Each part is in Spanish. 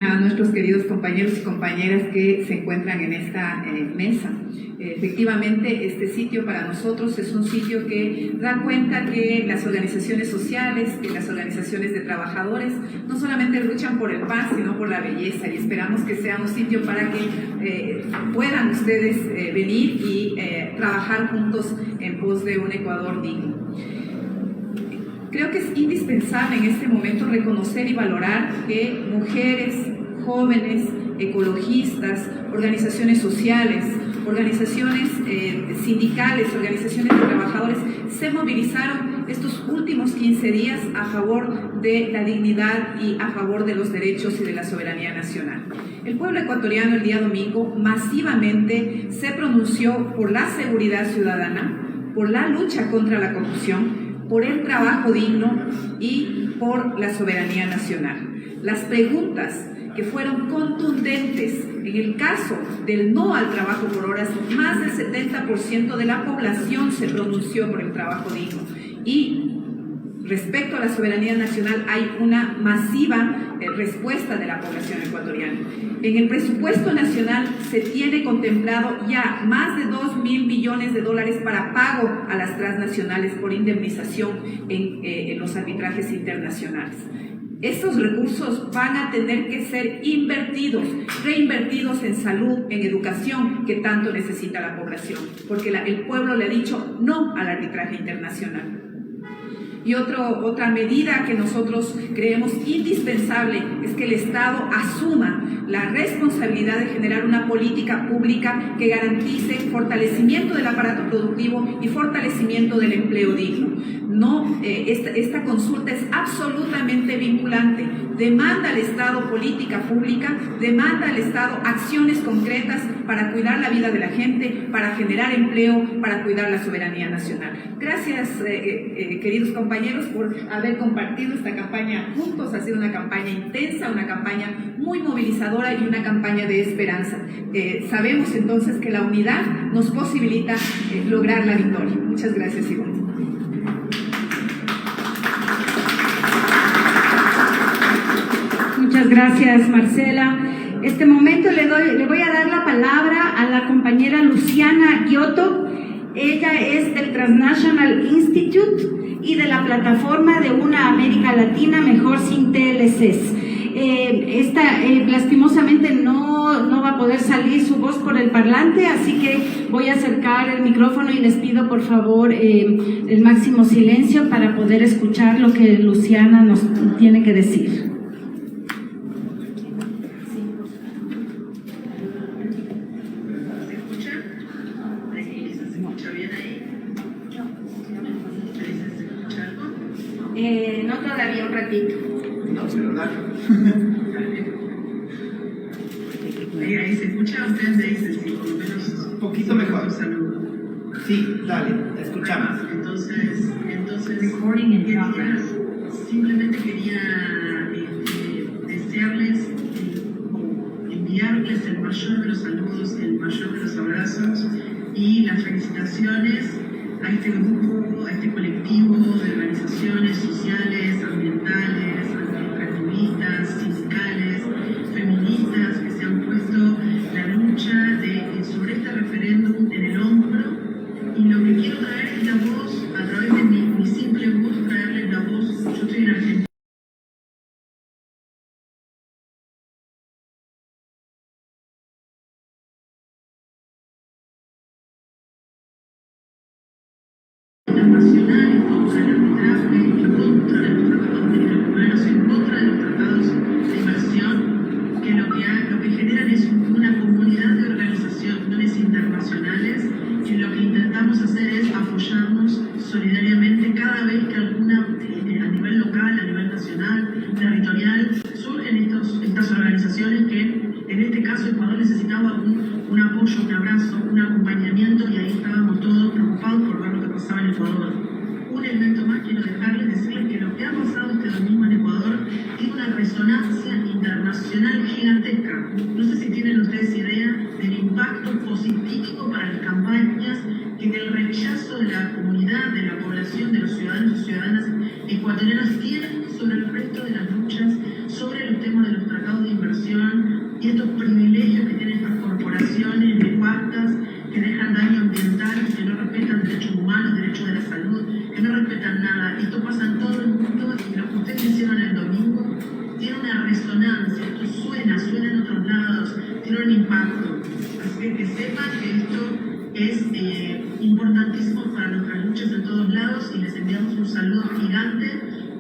A nuestros queridos compañeros y compañeras que se encuentran en esta mesa. Efectivamente, este sitio para nosotros es un sitio que da cuenta que las organizaciones sociales, que las organizaciones de trabajadores, no solamente luchan por el paz, sino por la belleza, y esperamos que sea un sitio para que puedan ustedes venir y trabajar juntos en pos de un Ecuador digno. Creo que es indispensable en este momento reconocer y valorar que mujeres, jóvenes, ecologistas, organizaciones sociales, organizaciones sindicales, organizaciones de trabajadores se movilizaron estos últimos 15 días a favor de la dignidad y a favor de los derechos y de la soberanía nacional. El pueblo ecuatoriano el día domingo masivamente se pronunció por la seguridad ciudadana, por la lucha contra la corrupción, por el trabajo digno y por la soberanía nacional. Las preguntas que fueron contundentes en el caso del no al trabajo por horas, más del 70% de la población se pronunció por el trabajo digno. Y respecto a la soberanía nacional hay una masiva respuesta de la población ecuatoriana. En el presupuesto nacional se tiene contemplado ya más de 2.000 millones de dólares para pago a las transnacionales por indemnización en los arbitrajes internacionales. Estos recursos van a tener que ser invertidos, reinvertidos en salud, en educación, que tanto necesita la población, porque el pueblo le ha dicho no al arbitraje internacional. Y otra medida que nosotros creemos indispensable es que el Estado asuma la responsabilidad de generar una política pública que garantice fortalecimiento del aparato productivo y fortalecimiento del empleo digno. Esta consulta es absolutamente vinculante. Demanda al Estado política pública, demanda al Estado acciones concretas para cuidar la vida de la gente, para generar empleo, para cuidar la soberanía nacional. Gracias, queridos compañeros, por haber compartido esta campaña juntos. Ha sido una campaña intensa, una campaña muy movilizadora y una campaña de esperanza. Sabemos entonces que la unidad nos posibilita lograr la victoria. Muchas gracias, Ivonne. Muchas gracias, Marcela. Este momento le voy a dar la palabra a la compañera Luciana Giotto. Ella es del Transnational Institute y de la plataforma de una América Latina mejor sin TLCs. Lastimosamente no va a poder salir su voz por el parlante, así que voy a acercar el micrófono y les pido por favor el máximo silencio para poder escuchar lo que Luciana nos tiene que decir. No, todavía un ratito. No, ¿verdad? Ahí se escucha, ustedes me dicen si por lo menos un poquito mejor. Un saludo. Sí, dale, te escuchamos. Entonces simplemente quería desearles, enviarles el mayor de los saludos, el mayor de los abrazos y las felicitaciones a este grupo, a este colectivo de organizaciones sociales, ambientales, anticorporativistas, sindicales, feministas que se han puesto la lucha sobre este referéndum en el hombro, y lo que quiero traer es la voz, a través de mi simple voz, traerles la voz. Yo estoy en Argentina. Internacional, en contra del arbitraje, en contra de los tratados de derechos humanos, en contra de los tratados de inversión, que lo que generan es una comunidad de organizaciones internacionales, y lo que intentamos hacer es apoyarnos solidariamente cada vez que alguna, a nivel local, a nivel nacional, territorial, surgen estas organizaciones que en este caso Ecuador necesitaba un apoyo, un abrazo, un acompañamiento, y ahí estábamos todos preocupados por ver lo que pasaba en Ecuador. Un elemento más quiero decirles que lo que ha pasado este domingo en Ecuador tiene una resonancia internacional gigantesca. No sé si tienen ustedes idea del impacto positivo para las campañas, que del rechazo de la comunidad, de la población, de los ciudadanos y ciudadanas ecuatorianas tienen sobre el resto de las luchas, sobre los temas de los tratados de inversión y estos privilegios que tienen estas corporaciones nefastas que dejan daño ambiental, que no respetan derechos humanos, derechos de la salud, que no respetan nada. Esto pasa en todo el mundo y lo que ustedes hicieron el domingo tiene una resonancia, esto suena en otros lados, tiene un impacto. Así que sepan que esto es importantísimo para nuestras luchas en todos lados y les enviamos un saludo gigante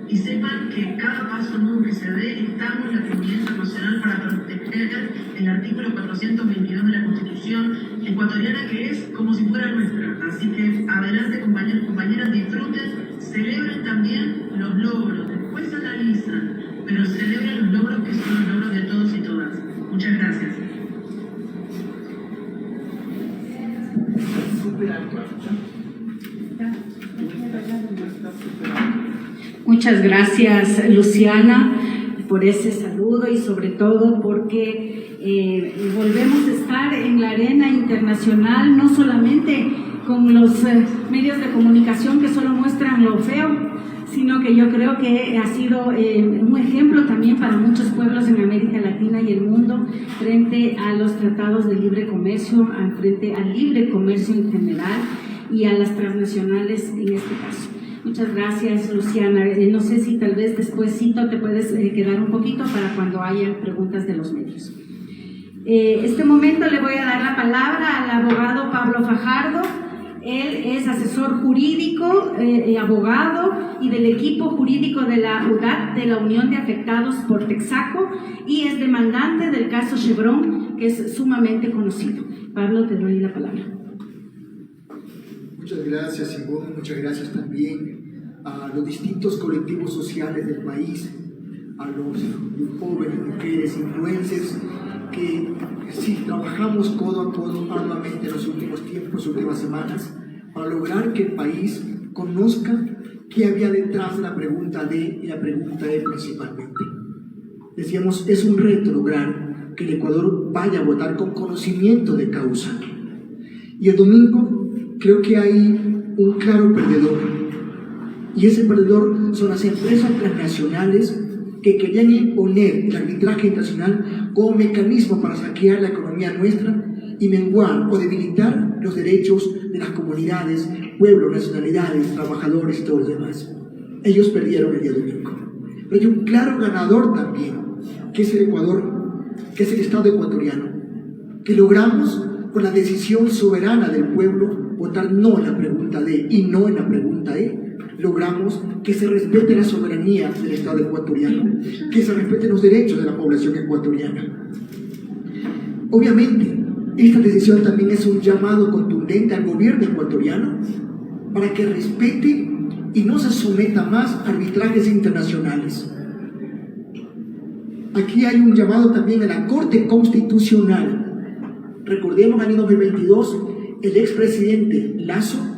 y sepan que cada paso nuevo que se dé, estamos la comunidad internacional para proteger el artículo 422 de la Constitución ecuatoriana, que es como si fuera nuestra. Así que adelante, compañeros y compañeras, disfruten, celebren también los logros, después analizan, pero celebren los logros que son los logros de todos y todas. Muchas gracias. Muchas gracias, Luciana, por ese saludo y sobre todo porque volvemos a estar en la arena internacional, no solamente con los medios de comunicación que solo muestran lo feo, sino que yo creo que ha sido un ejemplo también para muchos pueblos en América Latina y el mundo frente a los tratados de libre comercio, frente al libre comercio en general y a las transnacionales en este caso. Muchas gracias, Luciana. No sé si tal vez despuésito te puedes quedar un poquito para cuando haya preguntas de los medios. Este momento le voy a dar la palabra al abogado Pablo Fajardo. Él es asesor jurídico, abogado y del equipo jurídico de la UDAT, de la Unión de Afectados por Texaco, y es demandante del caso Chevron, que es sumamente conocido. Pablo, te doy la palabra. Muchas gracias, Ivonne. Muchas gracias también a los distintos colectivos sociales del país, a los jóvenes, mujeres, influencers, que sí trabajamos codo a codo arduamente en los últimos tiempos, últimas semanas, para lograr que el país conozca qué había detrás de la pregunta D y la pregunta E principalmente. Decíamos, es un reto lograr que el Ecuador vaya a votar con conocimiento de causa. Y el domingo creo que hay un claro perdedor, y ese perdedor son las empresas transnacionales que querían imponer el arbitraje internacional como mecanismo para saquear la economía nuestra y menguar o debilitar los derechos de las comunidades, pueblos, nacionalidades, trabajadores y todos los demás. Ellos perdieron el día domingo. Pero hay un claro ganador también, que es el Ecuador, que es el Estado ecuatoriano, que logramos con la decisión soberana del pueblo votar no en la pregunta D y no en la pregunta E. Logramos que se respete la soberanía del Estado ecuatoriano, que se respeten los derechos de la población ecuatoriana. Obviamente, esta decisión también es un llamado contundente al gobierno ecuatoriano para que respete y no se someta más a arbitrajes internacionales. Aquí hay un llamado también a la Corte Constitucional. Recordemos, en el año 2022, el expresidente Lasso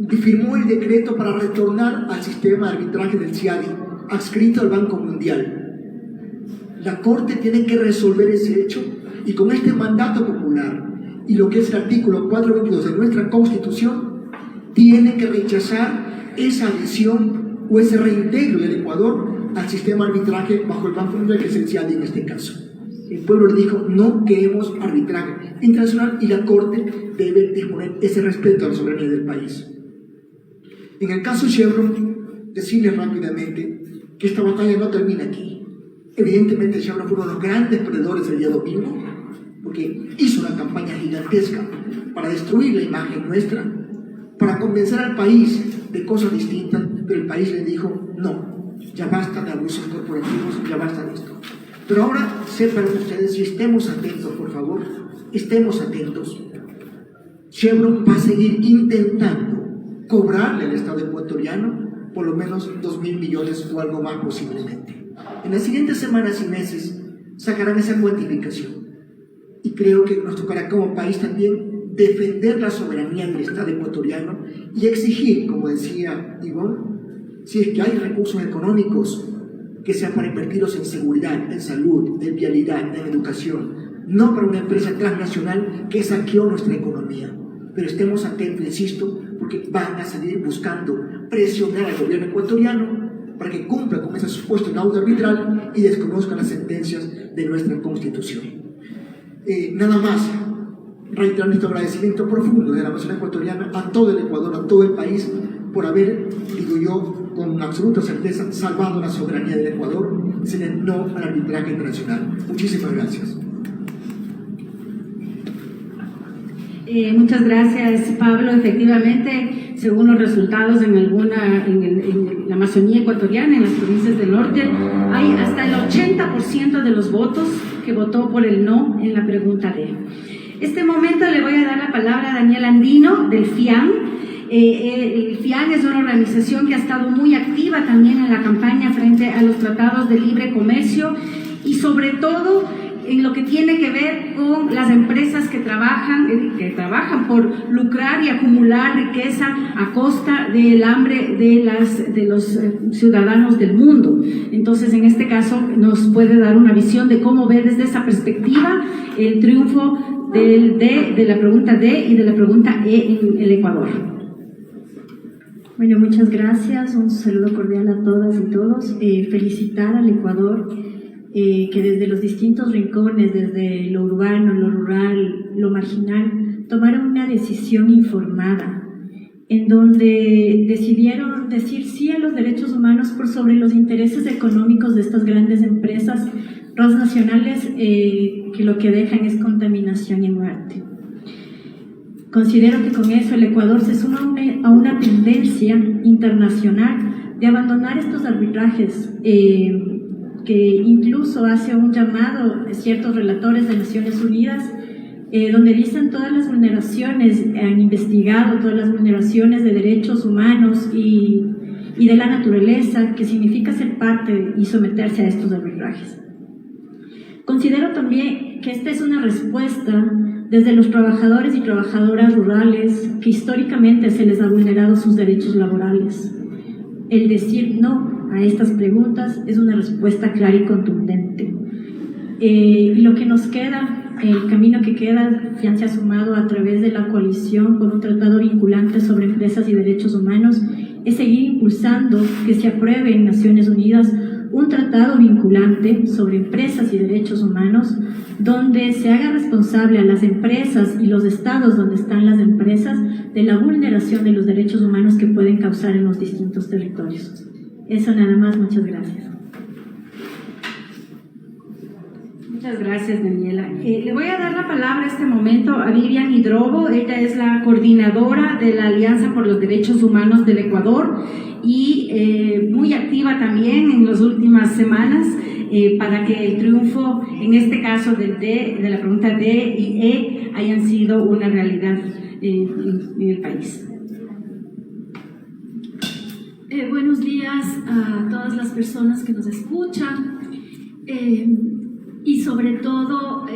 firmó el decreto para retornar al sistema de arbitraje del CIADI, adscrito al Banco Mundial. La Corte tiene que resolver ese hecho y con este mandato popular y lo que es el artículo 422 de nuestra Constitución, tiene que rechazar esa adhesión o ese reintegro del Ecuador al sistema de arbitraje bajo el Banco Mundial, que es el CIADI en este caso. El pueblo le dijo, no queremos arbitraje internacional, y la Corte debe disponer ese respeto a la soberanía del país. En el caso Chevron, decirles rápidamente que esta batalla no termina aquí. Evidentemente Chevron fue uno de los grandes perdedores del día domingo, porque hizo una campaña gigantesca para destruir la imagen nuestra, para convencer al país de cosas distintas, pero el país le dijo, no, ya basta de abusos corporativos, ya basta de esto. Pero ahora sepan ustedes, y estemos atentos, por favor, estemos atentos. Chevron va a seguir intentando cobrarle al Estado ecuatoriano por lo menos 2.000 millones o algo más posiblemente. En las siguientes semanas y meses sacarán esa cuantificación. Y creo que nos tocará como país también defender la soberanía del Estado ecuatoriano y exigir, como decía Ivonne, si es que hay recursos económicos, que sean para invertirlos en seguridad, en salud, en vialidad, en educación, no para una empresa transnacional que saqueó nuestra economía. Pero estemos atentos, insisto, porque van a seguir buscando presionar al gobierno ecuatoriano para que cumpla con ese supuesto laudo arbitral y desconozca las sentencias de nuestra Constitución. Nada más, reiterar nuestro agradecimiento profundo de la nación ecuatoriana a todo el Ecuador, a todo el país, por haber, digo yo, con absoluta certeza, salvado la soberanía del Ecuador sin el no al arbitraje internacional. Muchísimas gracias. Muchas gracias, Pablo. Efectivamente, según los resultados en la Amazonía ecuatoriana, en las provincias del norte, hay hasta el 80% de los votos que votó por el no en la pregunta D. Este momento le voy a dar la palabra a Daniel Andino, del FIAN. El FIAN es una organización que ha estado muy activa también en la campaña frente a los tratados de libre comercio y sobre todo en lo que tiene que ver con las empresas que trabajan por lucrar y acumular riqueza a costa del hambre de los ciudadanos del mundo. Entonces, en este caso, nos puede dar una visión de cómo ve desde esa perspectiva el triunfo de la pregunta D y de la pregunta E en el Ecuador. Bueno, muchas gracias. Un saludo cordial a todas y todos. Felicitar al Ecuador, que desde los distintos rincones, desde lo urbano, lo rural, lo marginal, tomaron una decisión informada en donde decidieron decir sí a los derechos humanos por sobre los intereses económicos de estas grandes empresas transnacionales que lo que dejan es contaminación y muerte. Considero que con eso el Ecuador se suma a una tendencia internacional de abandonar estos arbitrajes que incluso hace un llamado a ciertos relatores de Naciones Unidas donde dicen todas las vulneraciones, han investigado todas las vulneraciones de derechos humanos y de la naturaleza, que significa ser parte y someterse a estos arbitrajes. Considero también que esta es una respuesta desde los trabajadores y trabajadoras rurales que históricamente se les ha vulnerado sus derechos laborales. El decir no a estas preguntas es una respuesta clara y contundente. Y lo que nos queda, el camino que queda, FIAN se ha sumado a través de la coalición por un tratado vinculante sobre empresas y derechos humanos, es seguir impulsando que se apruebe en Naciones Unidas un tratado vinculante sobre empresas y derechos humanos, donde se haga responsable a las empresas y los estados donde están las empresas de la vulneración de los derechos humanos que pueden causar en los distintos territorios. Eso nada más, muchas gracias. Muchas gracias, Daniela. Le voy a dar la palabra a este momento a Vivian Hidrobo. Ella es la coordinadora de la Alianza por los Derechos Humanos del Ecuador y muy activa también en las últimas semanas para que el triunfo, en este caso de la pregunta D y E, hayan sido una realidad en el país. Buenos días a todas las personas que nos escuchan. Y sobre todo,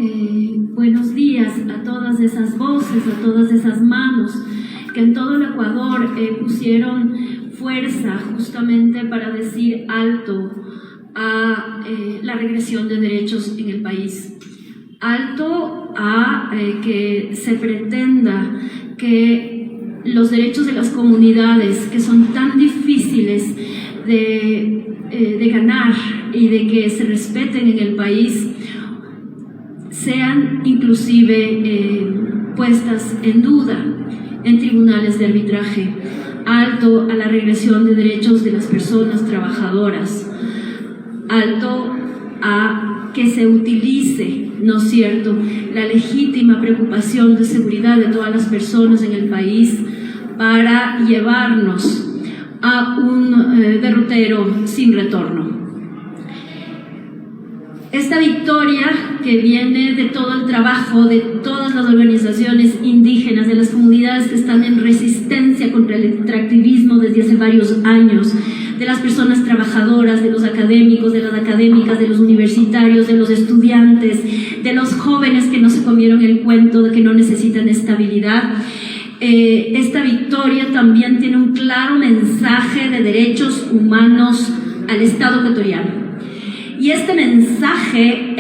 buenos días a todas esas voces, a todas esas manos que en todo el Ecuador pusieron fuerza justamente para decir alto a la regresión de derechos en el país. Alto a que se pretenda que los derechos de las comunidades, que son tan difíciles de ganar y de que se respeten en el país, sean inclusive puestas en duda en tribunales de arbitraje. Alto a la regresión de derechos de las personas trabajadoras. Alto a que se utilice, ¿no es cierto?, la legítima preocupación de seguridad de todas las personas en el país para llevarnos a un derrotero sin retorno. Esta victoria que viene de todo el trabajo de todas las organizaciones indígenas, de las comunidades que están en resistencia contra el extractivismo desde hace varios años, de las personas trabajadoras, de los académicos, de las académicas, de los universitarios, de los estudiantes, de los jóvenes que no se comieron el cuento de que no necesitan estabilidad. Esta victoria también tiene un claro mensaje de derechos humanos al Estado ecuatoriano. Y este mensaje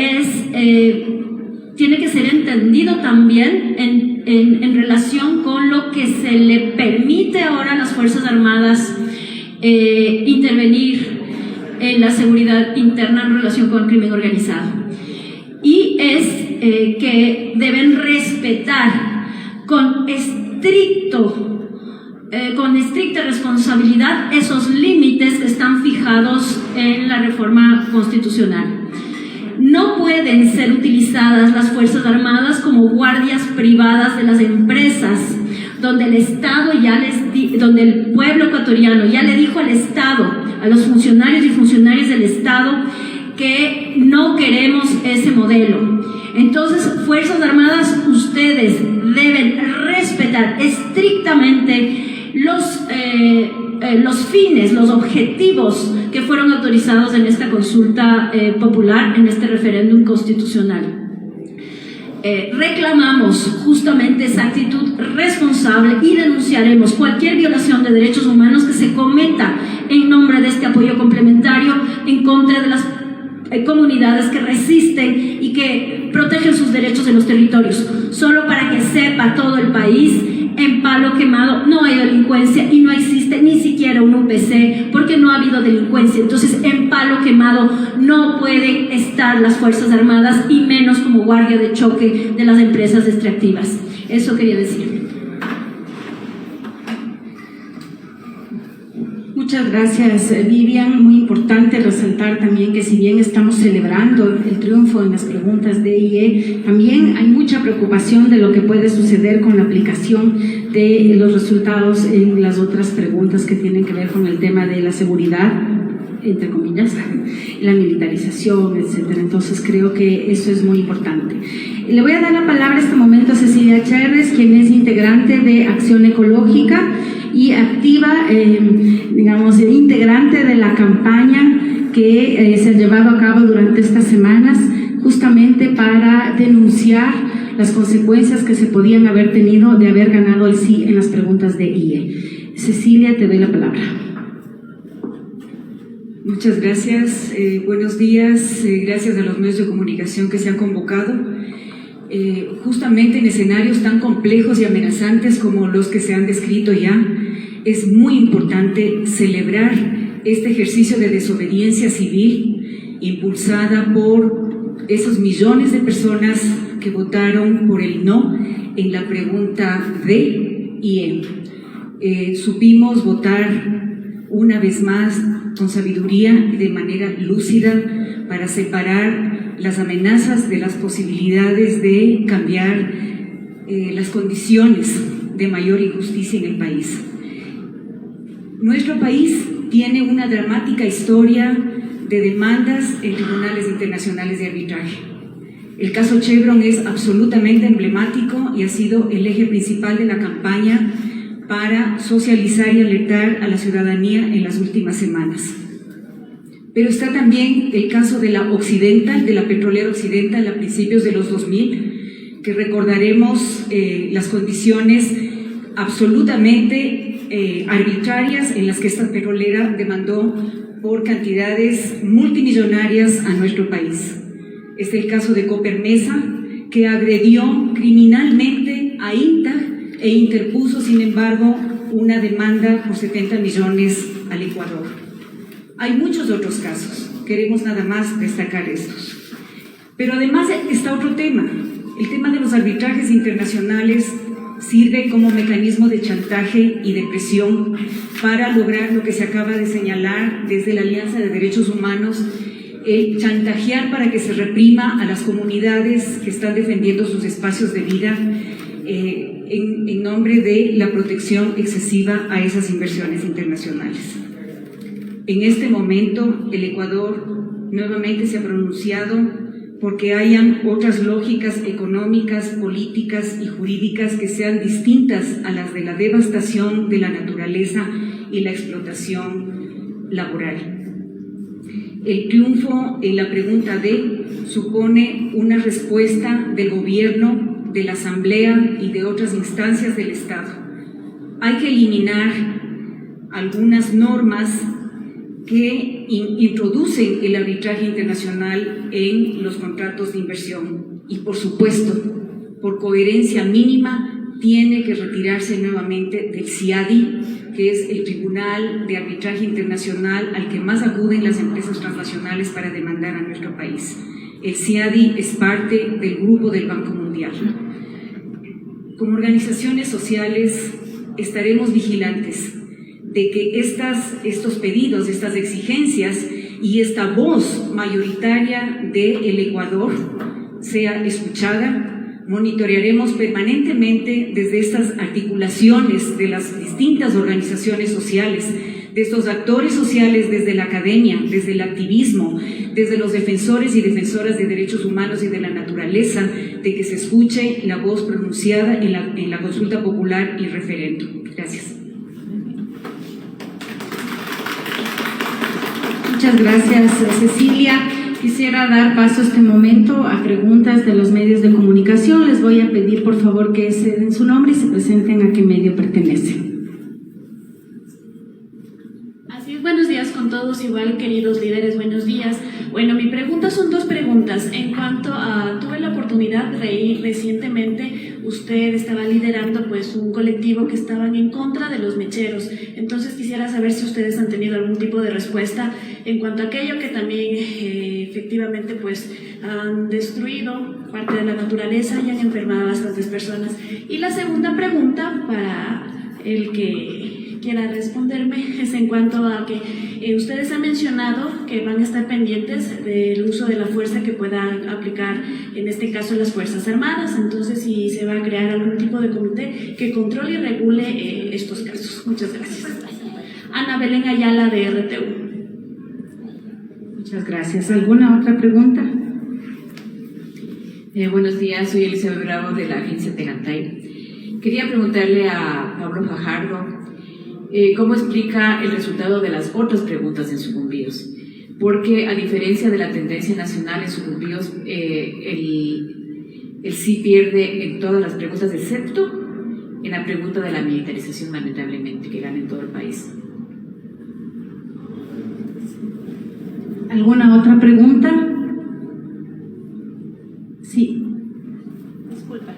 tiene que ser entendido también en relación con lo que se le permite ahora a las Fuerzas Armadas intervenir en la seguridad interna en relación con el crimen organizado. Y es que deben respetar con estricta responsabilidad esos límites que están fijados en la reforma constitucional. No pueden ser utilizadas las Fuerzas Armadas como guardias privadas de las empresas, donde el Estado donde el pueblo ecuatoriano ya le dijo al Estado, a los funcionarios y funcionarias del Estado, que no queremos ese modelo. Entonces, Fuerzas Armadas, ustedes deben respetar estrictamente los fines, los objetivos que fueron autorizados en esta consulta popular, en este referéndum constitucional. Reclamamos justamente esa actitud responsable y denunciaremos cualquier violación de derechos humanos que se cometa en nombre de este apoyo complementario en contra de las comunidades que resisten y que protegen sus derechos en los territorios. Solo para que sepa todo el país, en Palo Quemado no hay delincuencia y no existe ni siquiera un UPC porque no ha habido delincuencia. Entonces, en Palo Quemado no pueden estar las Fuerzas Armadas y menos como guardia de choque de las empresas extractivas. Eso quería decir. Muchas gracias, Vivian. Muy importante resaltar también que si bien estamos celebrando el triunfo en las preguntas de IE, también hay mucha preocupación de lo que puede suceder con la aplicación de los resultados en las otras preguntas que tienen que ver con el tema de la seguridad, entre comillas, la militarización, etcétera. Entonces creo que eso es muy importante. Le voy a dar la palabra en este momento a Cecilia Chérez, quien es integrante de Acción Ecológica y activa, integrante de la campaña que se ha llevado a cabo durante estas semanas, justamente para denunciar las consecuencias que se podían haber tenido de haber ganado el sí en las preguntas de IE. Cecilia, te doy la palabra. Muchas gracias, buenos días, gracias a los medios de comunicación que se han convocado. Justamente en escenarios tan complejos y amenazantes como los que se han descrito ya, es muy importante celebrar este ejercicio de desobediencia civil impulsada por esos millones de personas que votaron por el no en la pregunta D y E. Supimos votar una vez más con sabiduría y de manera lúcida para separar las amenazas de las posibilidades de cambiar las condiciones de mayor injusticia en el país. Nuestro país tiene una dramática historia de demandas en tribunales internacionales de arbitraje. El caso Chevron es absolutamente emblemático y ha sido el eje principal de la campaña para socializar y alertar a la ciudadanía en las últimas semanas. Pero está también el caso de la Occidental, de la petrolera Occidental a principios de los 2000, que recordaremos las condiciones absolutamente arbitrarias en las que esta petrolera demandó por cantidades multimillonarias a nuestro país. Es el caso de Copermesa, que agredió criminalmente a INTAG e interpuso, sin embargo, una demanda por 70 millones al Ecuador. Hay muchos otros casos, queremos nada más destacar estos. Pero además está otro tema. El tema de los arbitrajes internacionales sirve como mecanismo de chantaje y de presión para lograr lo que se acaba de señalar desde la Alianza de Derechos Humanos, el chantajear para que se reprima a las comunidades que están defendiendo sus espacios de vida en nombre de la protección excesiva a esas inversiones internacionales. En este momento, el Ecuador nuevamente se ha pronunciado porque hayan otras lógicas económicas, políticas y jurídicas que sean distintas a las de la devastación de la naturaleza y la explotación laboral. El triunfo en la pregunta D supone una respuesta del gobierno, de la Asamblea y de otras instancias del Estado. Hay que eliminar algunas normas que introducen el arbitraje internacional en los contratos de inversión y, por supuesto, por coherencia mínima, tiene que retirarse nuevamente del CIADI que es el Tribunal de Arbitraje Internacional al que más acuden las empresas transnacionales para demandar a nuestro país. El CIADI es parte del grupo del Banco Mundial. Como organizaciones sociales estaremos vigilantes de que estos pedidos, estas exigencias y esta voz mayoritaria del Ecuador sea escuchada. Monitorearemos permanentemente desde estas articulaciones de las distintas organizaciones sociales, de estos actores sociales desde la academia, desde el activismo, desde los defensores y defensoras de derechos humanos y de la naturaleza, de que se escuche la voz pronunciada en la consulta popular y referéndum. Gracias. Muchas gracias, Cecilia. Quisiera dar paso a este momento a preguntas de los medios de comunicación. Les voy a pedir, por favor, que se den su nombre y se presenten a qué medio pertenecen. Así es, buenos días con todos, igual queridos líderes, buenos días. Bueno, mi pregunta son dos preguntas. En cuanto a, tuve la oportunidad de ir recientemente, usted estaba liderando pues un colectivo que estaban en contra de los mecheros. Entonces quisiera saber si ustedes han tenido algún tipo de respuesta en cuanto a aquello que también efectivamente pues han destruido parte de la naturaleza y han enfermado a bastantes personas. Y la segunda pregunta para el que quiera responderme es en cuanto a que ustedes han mencionado que van a estar pendientes del uso de la fuerza que puedan aplicar, en este caso, las Fuerzas Armadas. Entonces, si se va a crear algún tipo de comité que controle y regule estos casos. Muchas gracias. Ana Belén Ayala, de RTU. Muchas gracias. ¿Alguna otra pregunta? Buenos días, soy Elizabeth Bravo de la agencia Tegantay. Quería preguntarle a Pablo Fajardo cómo explica el resultado de las otras preguntas en sucumbíos, porque a diferencia de la tendencia nacional en sucumbíos, el sí pierde en todas las preguntas, excepto en la pregunta de la militarización, lamentablemente, que gana en todo el país. ¿Alguna otra pregunta? Sí. Disculpa.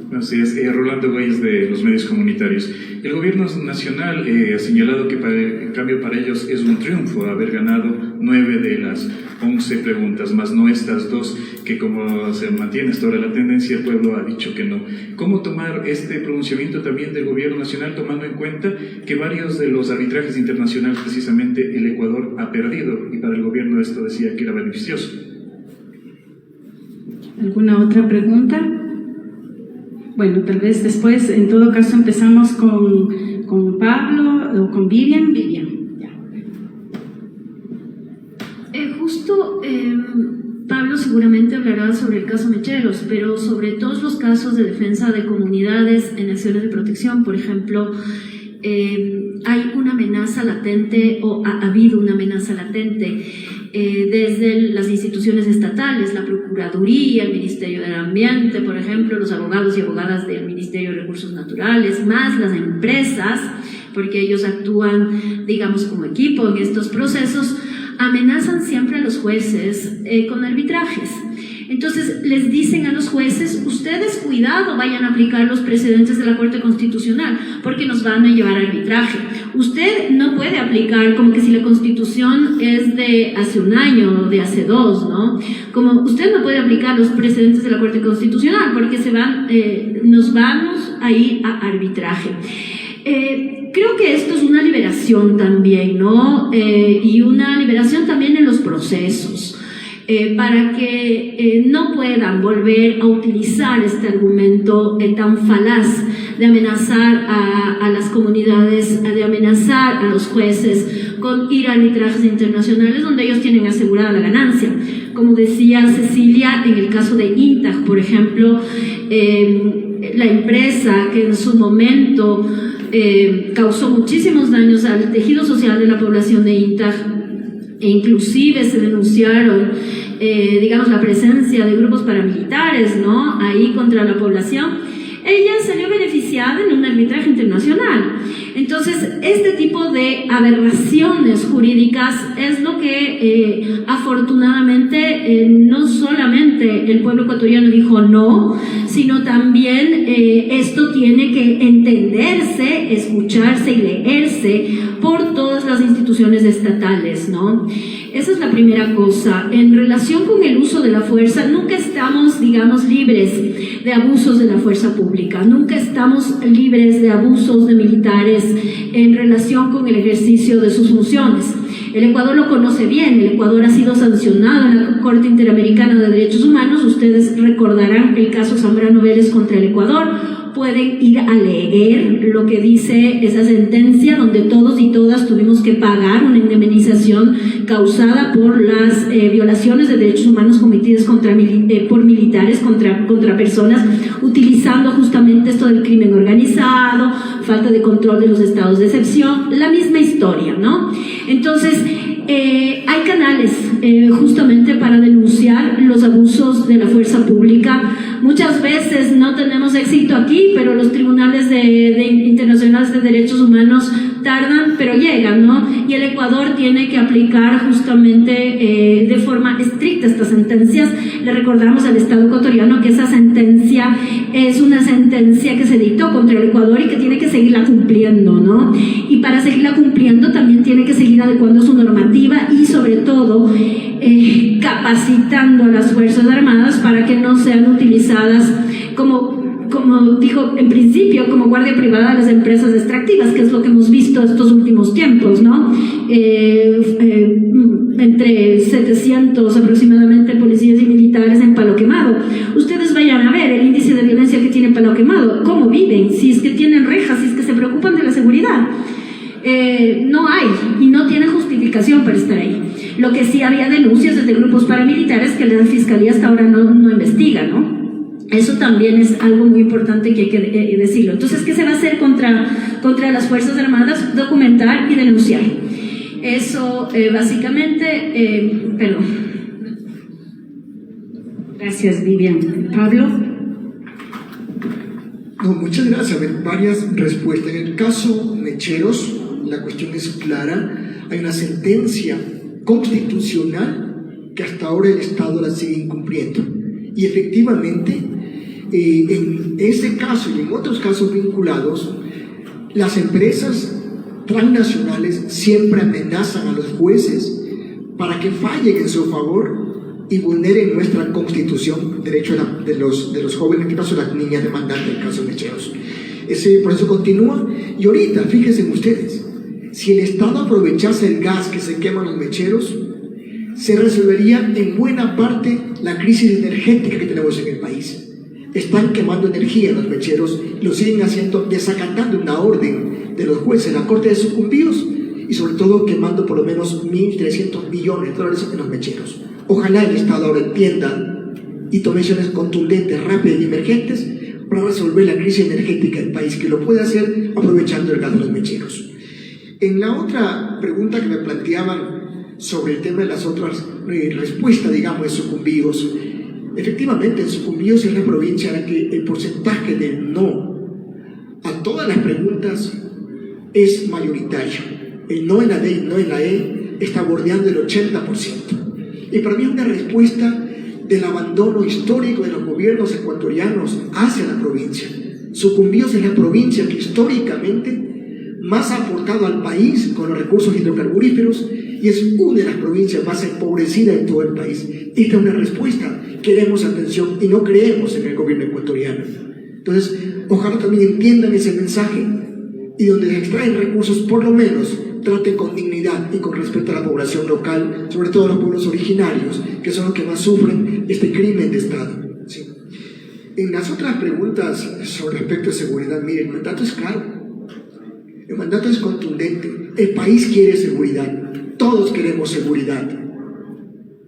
Buenos días, Rolando Gómez de los medios comunitarios. El gobierno nacional ha señalado que en cambio para ellos es un triunfo haber ganado 9 de las 11 preguntas, más no estas 2 que, como se mantiene hasta ahora la tendencia, el pueblo ha dicho que no. ¿Cómo tomar este pronunciamiento también del gobierno nacional, tomando en cuenta que varios de los arbitrajes internacionales precisamente el Ecuador ha perdido y para el gobierno esto decía que era beneficioso? ¿Alguna otra pregunta? Bueno, tal vez después, en todo caso, empezamos con Pablo o con Vivian. Pablo seguramente hablará sobre el caso Mecheros, pero sobre todos los casos de defensa de comunidades en acciones de protección. Por ejemplo, hay una amenaza latente o ha habido una amenaza latente desde las instituciones estatales, la Procuraduría, el Ministerio del Ambiente, por ejemplo, los abogados y abogadas del Ministerio de Recursos Naturales, más las empresas, porque ellos actúan, digamos, como equipo en estos procesos, amenazan siempre a los jueces con arbitrajes. Entonces les dicen a los jueces, ustedes cuidado, vayan a aplicar los precedentes de la Corte Constitucional porque nos van a llevar a arbitraje. Usted no puede aplicar como que si la Constitución es de hace un año o de hace 2, ¿no? Como usted no puede aplicar los precedentes de la Corte Constitucional porque nos vamos a ir a arbitraje. Creo que esto es una liberación también, ¿no? Y una liberación también en los procesos. Para que no puedan volver a utilizar este argumento tan falaz de amenazar a las comunidades, de amenazar a los jueces con ir a arbitrajes internacionales donde ellos tienen asegurada la ganancia. Como decía Cecilia, en el caso de INTAG, por ejemplo, la empresa que en su momento causó muchísimos daños al tejido social de la población de INTAG, e inclusive se denunciaron, digamos, la presencia de grupos paramilitares, ¿no?, ahí contra la población. ella salió beneficiada en un arbitraje internacional. Entonces, este tipo de aberraciones jurídicas es lo que afortunadamente no solamente el pueblo ecuatoriano dijo no, sino también esto tiene que entenderse, escucharse y leerse por todas las instituciones estatales, ¿no? Esa es la primera cosa. En relación con el uso de la fuerza, nunca estamos, digamos, libres de abusos de la fuerza pública, nunca estamos libres de abusos de militares en relación con el ejercicio de sus funciones. El Ecuador lo conoce bien, el Ecuador ha sido sancionado en la Corte Interamericana de Derechos Humanos, ustedes recordarán el caso Zambrano Vélez contra el Ecuador, pueden ir a leer lo que dice esa sentencia, donde todos y todas tuvimos que pagar una indemnización causada por las violaciones de derechos humanos cometidas por militares contra personas, utilizando justamente esto del crimen organizado, falta de control de los estados de excepción, la misma historia, ¿no? Entonces, hay canales justamente para denunciar los abusos de la fuerza pública. Muchas veces no tenemos éxito aquí, pero los tribunales internacionales de derechos humanos tardan, pero llegan, ¿no? Y el Ecuador tiene que aplicar justamente de forma estricta estas sentencias. Le recordamos al Estado ecuatoriano que esa sentencia es una sentencia que se dictó contra el Ecuador y que tiene que seguirla cumpliendo, ¿no? Y para seguirla cumpliendo también tiene que seguir adecuando su normativa y sobre todo capacitando a las Fuerzas Armadas para que no sean utilizadas como dijo en principio, como guardia privada de las empresas extractivas, que es lo que hemos visto estos últimos tiempos, ¿no? Entre 700 aproximadamente policías y militares en Palo Quemado. Ustedes vayan a ver el índice de violencia que tiene Palo Quemado, cómo viven, si es que tienen rejas, si es que se preocupan de la seguridad. No hay y no tiene justificación para estar ahí. Lo que sí había denuncias desde grupos paramilitares que la Fiscalía hasta ahora no investiga, ¿no? Eso también es algo muy importante que hay que decirlo. Entonces, ¿qué se va a hacer contra las Fuerzas Armadas? Documentar y denunciar. Eso básicamente, perdón. Gracias, Vivian. Pablo. No, muchas gracias. A ver, varias respuestas. En el caso Mecheros, la cuestión es clara. Hay una sentencia constitucional que hasta ahora el Estado la sigue incumpliendo. Y efectivamente, en ese caso y en otros casos vinculados, las empresas transnacionales siempre amenazan a los jueces para que fallen en su favor y vulneren nuestra Constitución, derecho de los jóvenes, en este caso las niñas demandantes, en el caso de Mecheros. Ese proceso continúa y ahorita, fíjense ustedes, si el Estado aprovechase el gas que se quema en los mecheros, se resolvería en buena parte la crisis energética que tenemos en el país. Están quemando energía en los mecheros, lo siguen haciendo, desacatando una orden de los jueces en la Corte de Sucumbíos y sobre todo quemando por lo menos 1.300 millones de dólares en los mecheros. Ojalá el Estado ahora entienda y tome acciones contundentes, rápidas y emergentes para resolver la crisis energética del país, que lo puede hacer aprovechando el gas de los mecheros. En la otra pregunta que me planteaban sobre el tema de las otras respuestas, digamos, de Sucumbíos, efectivamente, en Sucumbíos es la provincia en la que el porcentaje del no a todas las preguntas es mayoritario. El no en la D y no en la E está bordeando el 80%. Y para mí es una respuesta del abandono histórico de los gobiernos ecuatorianos hacia la provincia. Sucumbíos es la provincia que históricamente más ha aportado al país con los recursos hidrocarburíferos y es una de las provincias más empobrecidas de todo el país. Esta es una respuesta. Queremos atención y no creemos en el gobierno ecuatoriano. Entonces, ojalá también entiendan ese mensaje y donde se extraen recursos, por lo menos traten con dignidad y con respeto a la población local, sobre todo a los pueblos originarios, que son los que más sufren este crimen de Estado. ¿Sí? En las otras preguntas sobre respecto a seguridad, miren, el mandato es claro. El mandato es contundente. El país quiere seguridad. Todos queremos seguridad.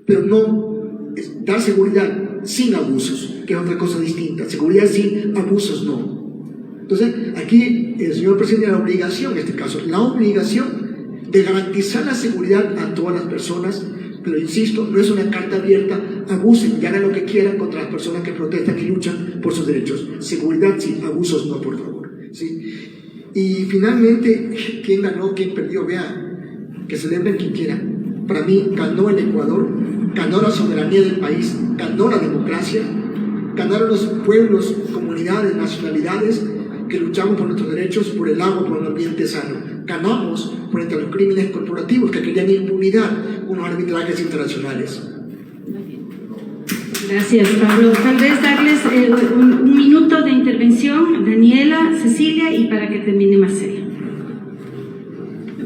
Pero no dar seguridad sin abusos, que es otra cosa distinta. Seguridad sin abusos no. Entonces, aquí el señor presidente tiene la obligación, en este caso, la obligación de garantizar la seguridad a todas las personas, pero insisto, no es una carta abierta abusen y hagan lo que quieran contra las personas que protestan y luchan por sus derechos. Seguridad sí, abusos no, por favor. ¿Sí? Y finalmente, ¿quién ganó, quién perdió? Vean, que celebren quien quiera. Para mí, ganó el Ecuador, ganó la soberanía del país, ganó la democracia, ganaron los pueblos, comunidades, nacionalidades que luchamos por nuestros derechos, por el agua, por un ambiente sano. Ganamos frente a los crímenes corporativos que querían impunidad, unos arbitrajes internacionales. Gracias, Pablo. Tal vez darles un minuto de intervención, Daniela, Cecilia, y para que termine Marcela.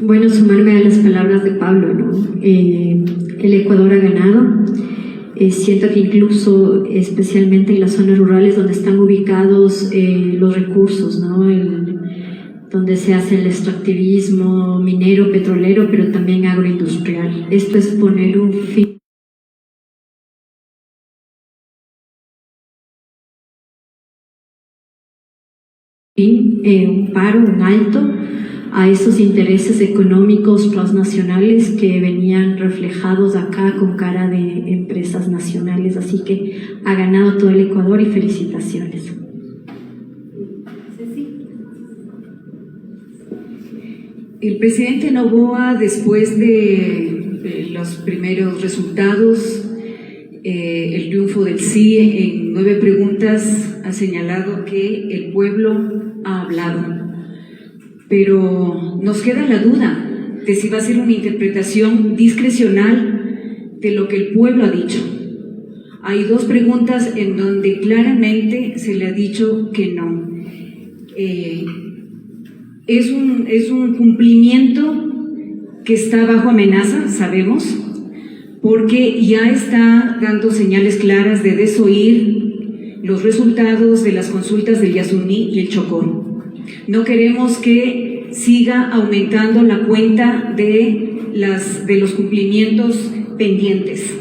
Bueno, sumarme a las palabras de Pablo, ¿no? El Ecuador ha ganado. Siento que incluso, especialmente en las zonas rurales donde están ubicados los recursos, ¿no? Donde se hace el extractivismo minero, petrolero, pero también agroindustrial. Esto es poner un fin un paro, un alto a esos intereses económicos transnacionales que venían reflejados acá con cara de empresas nacionales. Así que ha ganado todo el Ecuador y felicitaciones. El presidente Noboa, después de los primeros resultados, el triunfo del sí en 9 preguntas, ha señalado que el pueblo ha hablado, pero nos queda la duda de si va a ser una interpretación discrecional de lo que el pueblo ha dicho. Hay 2 preguntas en donde claramente se le ha dicho que no. Es un cumplimiento que está bajo amenaza, sabemos, porque ya está dando señales claras de desoír los resultados de las consultas del Yasuní y el Chocó. No queremos que siga aumentando la cuenta de los cumplimientos pendientes.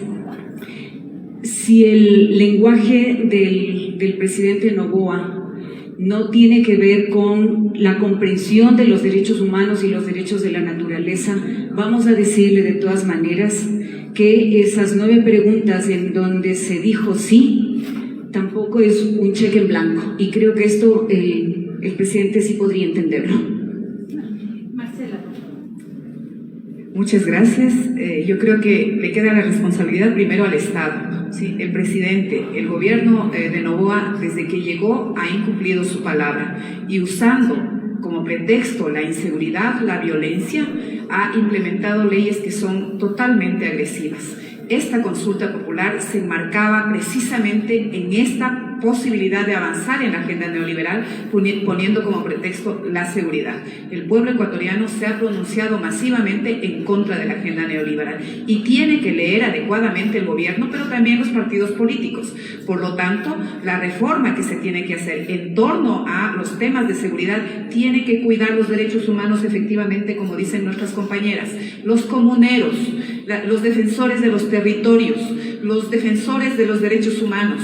Si el lenguaje del presidente Noboa no tiene que ver con la comprensión de los derechos humanos y los derechos de la naturaleza, vamos a decirle de todas maneras que esas 9 preguntas en donde se dijo sí, tampoco es un cheque en blanco, y creo que esto el presidente sí podría entenderlo. Marcela. Muchas gracias. Yo creo que le queda la responsabilidad primero al Estado, ¿sí? El presidente, el gobierno de Noboa, desde que llegó, ha incumplido su palabra y usando como pretexto la inseguridad, la violencia, ha implementado leyes que son totalmente agresivas. Esta consulta popular se enmarcaba precisamente en esta posibilidad de avanzar en la agenda neoliberal, poniendo como pretexto la seguridad. El pueblo ecuatoriano se ha pronunciado masivamente en contra de la agenda neoliberal y tiene que leer adecuadamente el gobierno, pero también los partidos políticos. Por lo tanto, la reforma que se tiene que hacer en torno a los temas de seguridad tiene que cuidar los derechos humanos efectivamente, como dicen nuestras compañeras, los comuneros, los defensores de los territorios, los defensores de los derechos humanos,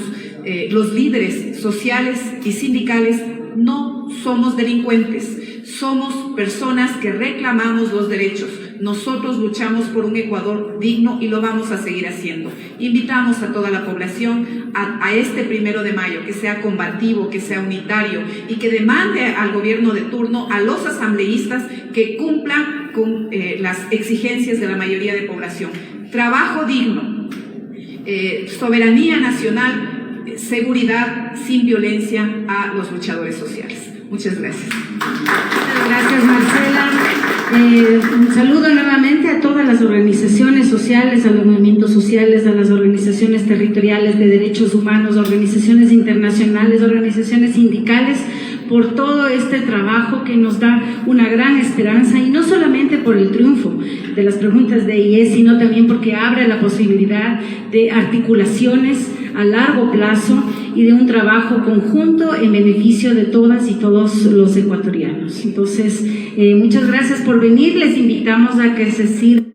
los líderes sociales y sindicales. No somos delincuentes, somos personas que reclamamos los derechos. Nosotros luchamos por un Ecuador digno y lo vamos a seguir haciendo. Invitamos a toda la población a este 1 de mayo, que sea combativo, que sea unitario y que demande al gobierno de turno, a los asambleístas, que cumplan con las exigencias de la mayoría de población. Trabajo digno, soberanía nacional, seguridad sin violencia a los luchadores sociales. Muchas gracias. Muchas gracias, Marcela. Un saludo nuevamente a todas las organizaciones sociales, a los movimientos sociales, a las organizaciones territoriales de derechos humanos, organizaciones internacionales, organizaciones sindicales, por todo este trabajo que nos da una gran esperanza, y no solamente por el triunfo de las preguntas de IES, sino también porque abre la posibilidad de articulaciones a largo plazo y de un trabajo conjunto en beneficio de todas y todos los ecuatorianos. Entonces, muchas gracias por venir. Les invitamos a que se sirvan